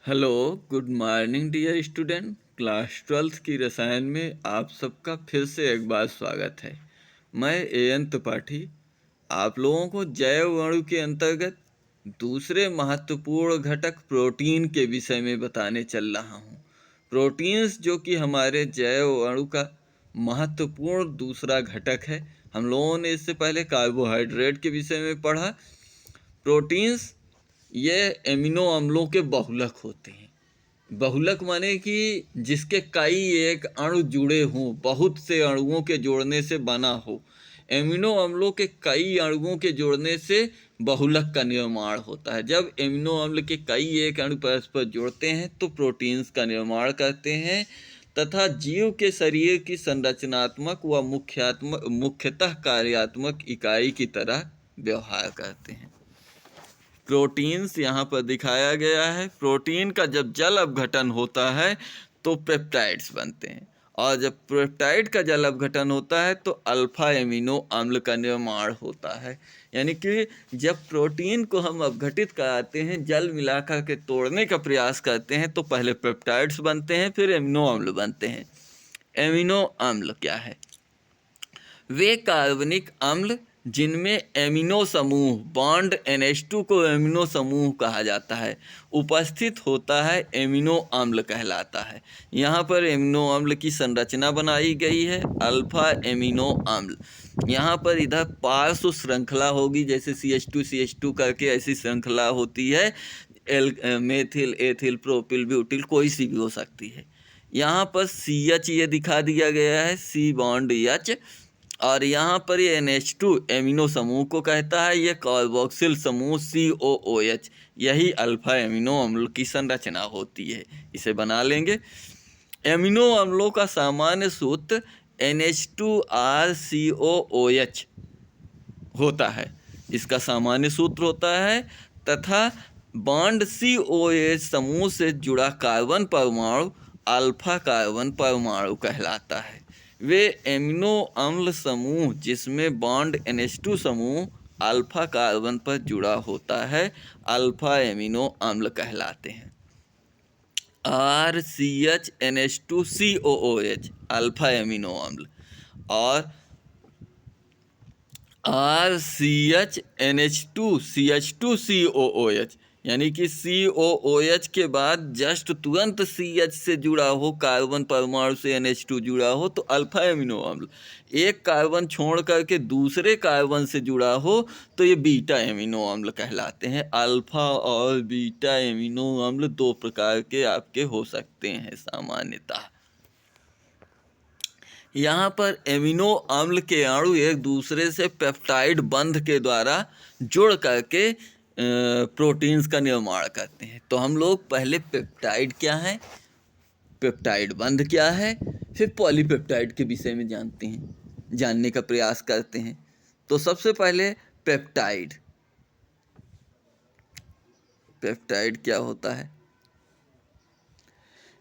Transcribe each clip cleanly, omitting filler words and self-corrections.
Hello, good morning dear student. Class 12th की रसायन में आप सबका फिर से एक बार स्वागत है। मैं एएन त्रिपाठी आप लोगों को जैव अणु के अंतर्गत दूसरे महत्वपूर्ण घटक प्रोटीन के विषय में बताने चल रहा हूँ। प्रोटीन्स जो कि हमारे जैव अणु का महत्वपूर्ण दूसरा घटक है। हम लोगों ने इससे पहले कार्बोहाइड्रेट के विषय में पढ़ा। प्रोटीन्स ये एमिनो अम्लों के बहुलक होते हैं। बहुलक माने कि जिसके कई एक अणु जुड़े हों, बहुत से अणुओं के जोड़ने से बना हो। एमिनो अम्लों के कई अणुओं के जोड़ने से बहुलक का निर्माण होता है। जब एमिनो अम्ल के कई एक अणु परस्पर जुड़ते हैं तो प्रोटीन्स का निर्माण करते हैं तथा जीव के शरीर की संरचनात्मक व मुख्यतः कार्यात्मक इकाई की तरह व्यवहार करते हैं। प्रोटीन्स यहाँ पर दिखाया गया है। प्रोटीन का जब जल अपघटन होता है तो पेप्टाइड्स बनते हैं, और जब पेप्टाइड का जल अपघटन होता है तो अल्फा एमिनो अम्ल का निर्माण होता है। यानी कि जब प्रोटीन को हम अपघटित कराते हैं, जल मिलाकर के तोड़ने का प्रयास करते हैं, तो पहले पेप्टाइड्स बनते हैं, फिर एमिनो अम्ल बनते हैं। एमिनो अम्ल क्या है? वे कार्बनिक अम्ल जिनमें एमिनो समूह बॉन्ड NH2 को एमिनो समूह कहा जाता है उपस्थित होता है, एमिनो अम्ल कहलाता है। यहाँ पर एमिनो अम्ल की संरचना बनाई गई है अल्फा एमिनो अम्ल। यहाँ पर इधर पार्श्व श्रृंखला होगी, जैसे CH2 करके ऐसी श्रृंखला होती है। मेथिल, एथिल, प्रोपिल, ब्यूटिल कोई सी भी हो सकती है। यहाँ पर CH ये दिखा दिया गया है, C बॉन्ड H, और यहाँ पर ये NH2 एमिनो समूह को कहता है। ये कार्बोक्सिल समूह COOH, यही अल्फा एमिनो अम्ल की संरचना होती है। इसे बना लेंगे। एमिनो अम्लों का सामान्य सूत्र NH2RCOOH होता है, इसका सामान्य सूत्र होता है, तथा बॉन्ड COH समूह से जुड़ा कार्बन परमाणु अल्फा कार्बन परमाणु कहलाता है। वे एमिनो अम्ल समूह जिसमें बॉन्ड NH2 समूह अल्फा कार्बन पर जुड़ा होता है अल्फा एमिनो अम्ल कहलाते हैं। RCHNH2COOH अल्फा एमिनो अम्ल, और RCHNH2CH2COOH, यानी कि COOH के बाद जस्ट तुरंत CH से जुड़ा हो, कार्बन परमाणु से NH2 जुड़ा हो, तो अल्फा एमिनो अम्ल। एक कार्बन छोड़ करके दूसरे कार्बन से जुड़ा हो तो ये बीटा एमिनो अम्ल कहलाते हैं। अल्फा और बीटा एमिनो अम्ल दो प्रकार के आपके हो सकते हैं सामान्यतः। यहाँ पर एमिनो अम्ल के अणु एक दूसरे से पेप्टाइड बंध के द्वारा जुड़ करके प्रोटीन्स का निर्माण करते हैं। तो हम लोग पहले पेप्टाइड क्या है, पेप्टाइड बंध क्या है, फिर पॉलीपेप्टाइड के विषय में जानने का प्रयास करते हैं। तो सबसे पहले पेप्टाइड। पेप्टाइड क्या होता है?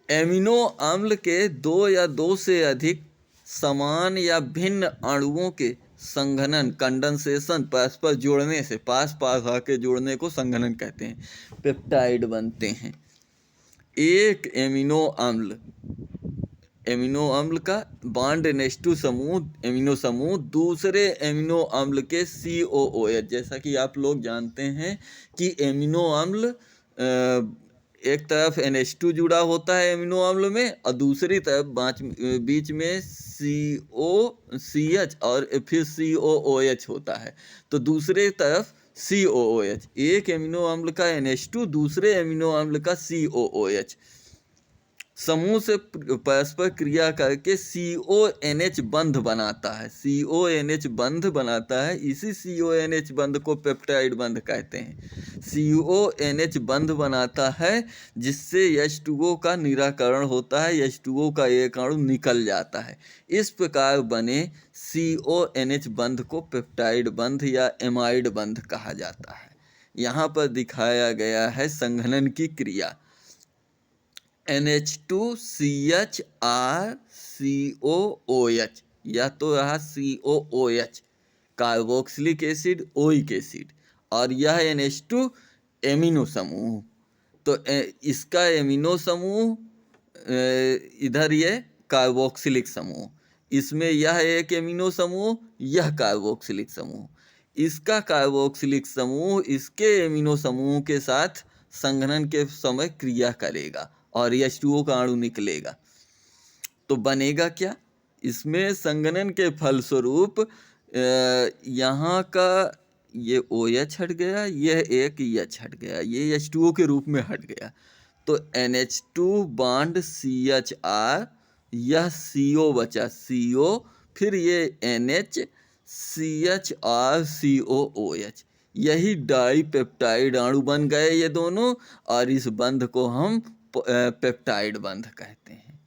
एमिनो अम्ल के दो या दो से अधिक समान या भिन्न अणुओं के संघनन, कंडेंसेशन, परस्पर जोड़ने से, पास पास आके जोड़ने को संघनन कहते हैं, पेप्टाइड बनते हैं। एक एमिनो अम्ल का बॉन्ड NH2 समूह, एमिनो समूह, दूसरे एमिनो अम्ल के COOH। जैसा कि आप लोग जानते हैं कि एमिनो अम्ल एक तरफ NH2 जुड़ा होता है एमिनो अम्ल में, और दूसरी तरफ बीच में COCH और फिर COOH होता है। तो दूसरे तरफ COOH, एक एमिनो अम्ल का NH2, दूसरे एमिनो अम्ल का COOH समूह से परस्पर क्रिया करके CONH बंध बनाता है। CONH बंध बनाता है, इसी CONH बंध को पेप्टाइड बंध कहते हैं। CONH बंध बनाता है जिससे H2O का निराकरण होता है, H2O का एक अणु निकल जाता है। इस प्रकार बने CONH बंध को पेप्टाइड बंध या एमाइड बंध कहा जाता है। यहाँ पर दिखाया गया है संघनन की क्रिया। NH2CHRCOOH, या तो रहा COOH carboxylic acid, oic acid, और यह NH2 एमिनो समूह। तो इसका एमिनो समूह इधर ये कार्बोक्सिलिक समूह, इसमें यह एक एमिनो समूह, यह कार्बोक्सिलिक समूह, इसका कार्बोक्सिलिक समूह इसके एमिनो समूह के साथ संघनन के समय क्रिया करेगा और H2O का अणु निकलेगा। तो बनेगा क्या, इसमें संघनन के फलस्वरूप यहाँ का ये OH हट गया, यह एक H हट गया, ये H2O के रूप में हट गया। तो NH2 बॉन्ड CHR, यह CO बचा CO, फिर ये NH CHR COOH, यही डाइपेप्टाइड अणु बन गए ये दोनों, और इस बंध को हम पेप्टाइड बंध कहते हैं।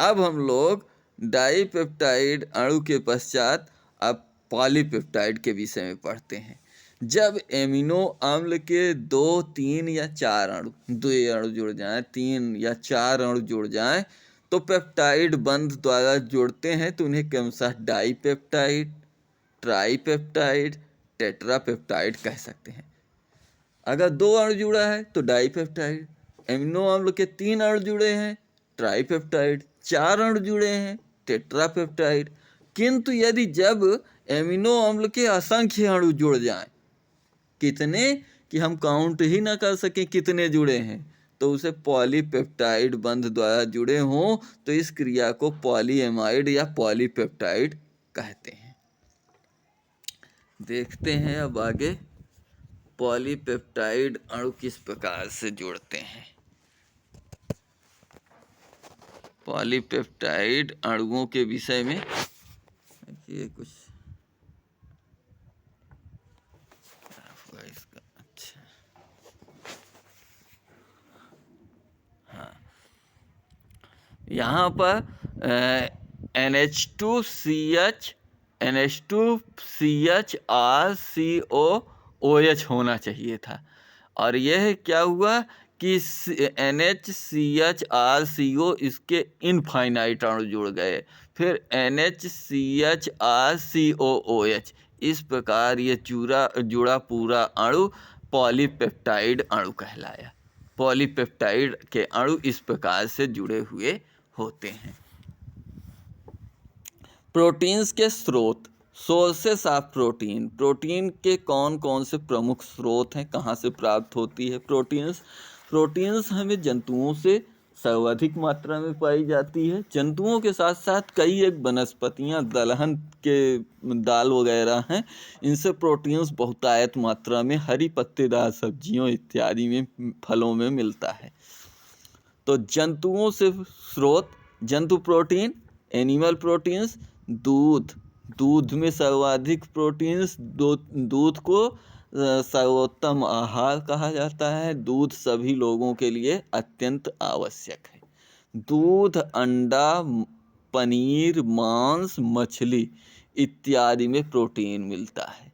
अब हम लोग डाइपेप्टाइड अणु के पश्चात अब पॉलीपेप्टाइड के विषय में पढ़ते हैं। जब एमिनो अम्ल के 2, 3 या 4 अणु, 2 अणु जुड़ जाएं, 3 या 4 अणु जुड़ जाएं, तो पेप्टाइड बंध द्वारा जुड़ते हैं, तो उन्हें क्रमशः डाइपेप्टाइड, ट्राइपेप्टाइड, टेट्रापेप्टाइड कह सकते हैं। अगर 2 अणु जुड़ा है तो डाइपेप्टाइड, एमिनो अम्ल के 3 अणु जुड़े हैं ट्राइपेप्टाइड, 4 अणु जुड़े हैं टेट्रापेप्टाइड। किंतु यदि जब एमिनो अम्ल के असंख्य अणु जुड़ जाएं, कितने कि हम काउंट ही ना कर सकें कितने जुड़े हैं, तो उसे पॉलीपेप्टाइड बंध द्वारा जुड़े हों, तो इस क्रिया को पॉलीएमाइड या पॉलीपेप्टाइड कहते हैं। देखते हैं अब आगे पॉलीपेप्टाइड अणु किस प्रकार से जुड़ते हैं। पॉलीपेप्टाइड अणुओं के विषय में ये कुछ इसका, अच्छा हाँ, यहाँ पर NH2CH NH2CHRCOOH होना चाहिए था, और यह क्या हुआ कि NHCHRCO इसके इनफाइनाइट अणु जुड़ गए, फिर NHCHRCOOH, इस प्रकार ये जुड़ा पूरा अणु पॉलीपेप्टाइड अणु कहलाया। पॉलीपेप्टाइड के अणु इस प्रकार से जुड़े हुए होते हैं। प्रोटीन्स के स्रोत, सोर्सेस ऑफ प्रोटीन, प्रोटीन के कौन कौन से प्रमुख स्रोत हैं, कहाँ से प्राप्त होती है प्रोटीन्स हमें जंतुओं से सर्वाधिक मात्रा में पाई जाती है। जंतुओं के साथ साथ कई एक वनस्पतियाँ, दलहन के दाल वगैरह हैं, इनसे प्रोटीन्स बहुतायत मात्रा में हरी पत्तेदार सब्जियों इत्यादि में, फलों में मिलता है। तो जंतुओं से स्रोत, जंतु प्रोटीन, एनिमल प्रोटीन्स, दूध में सर्वाधिक प्रोटीन्स, दूध को सर्वोत्तम आहार कहा जाता है। दूध सभी लोगों के लिए अत्यंत आवश्यक है। दूध, अंडा, पनीर, मांस, मछली इत्यादि में प्रोटीन मिलता है।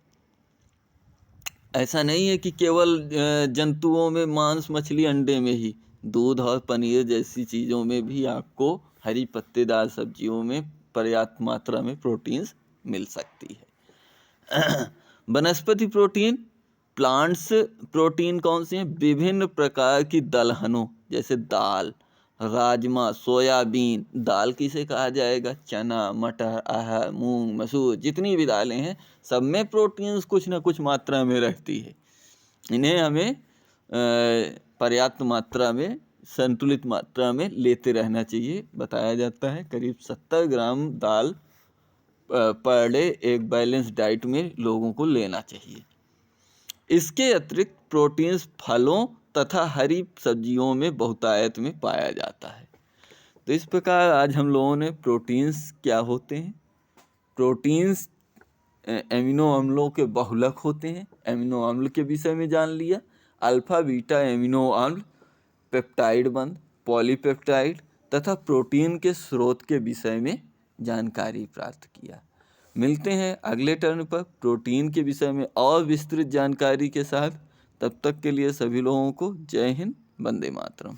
ऐसा नहीं है कि केवल जंतुओं में मांस, मछली, अंडे में ही, दूध और पनीर जैसी चीज़ों में भी आपको हरी पत्तेदार सब्जियों में पर्याप्त मात्रा में प्रोटीन्स मिल सकती है। वनस्पति प्रोटीन, प्लांट्स प्रोटीन कौन से हैं? विभिन्न प्रकार की दलहनों, जैसे दाल, राजमा, सोयाबीन, दाल किसे कहा जाएगा, चना, मटर, अरहर, मूंग, मसूर, जितनी भी दालें हैं सब में प्रोटीन्स कुछ न कुछ मात्रा में रहती है। इन्हें हमें पर्याप्त मात्रा में, संतुलित मात्रा में लेते रहना चाहिए। बताया जाता है करीब 70 ग्राम दाल पर डे एक बैलेंस डाइट में लोगों को लेना चाहिए। इसके अतिरिक्त प्रोटीन्स फलों तथा हरी सब्जियों में बहुतायत में पाया जाता है। तो इस प्रकार आज हम लोगों ने प्रोटीन्स क्या होते हैं, प्रोटीन्स एमिनो अम्लों के बहुलक होते हैं, एमिनो अम्ल के विषय में जान लिया। अल्फा बीटा एमिनो अम्ल, पेप्टाइड बंध, पॉलीपेप्टाइड तथा प्रोटीन के स्रोत के विषय में जानकारी प्राप्त किया। मिलते हैं अगले टर्न पर प्रोटीन के विषय में और विस्तृत जानकारी के साथ। तब तक के लिए सभी लोगों को जय हिंद, वंदे मातरम।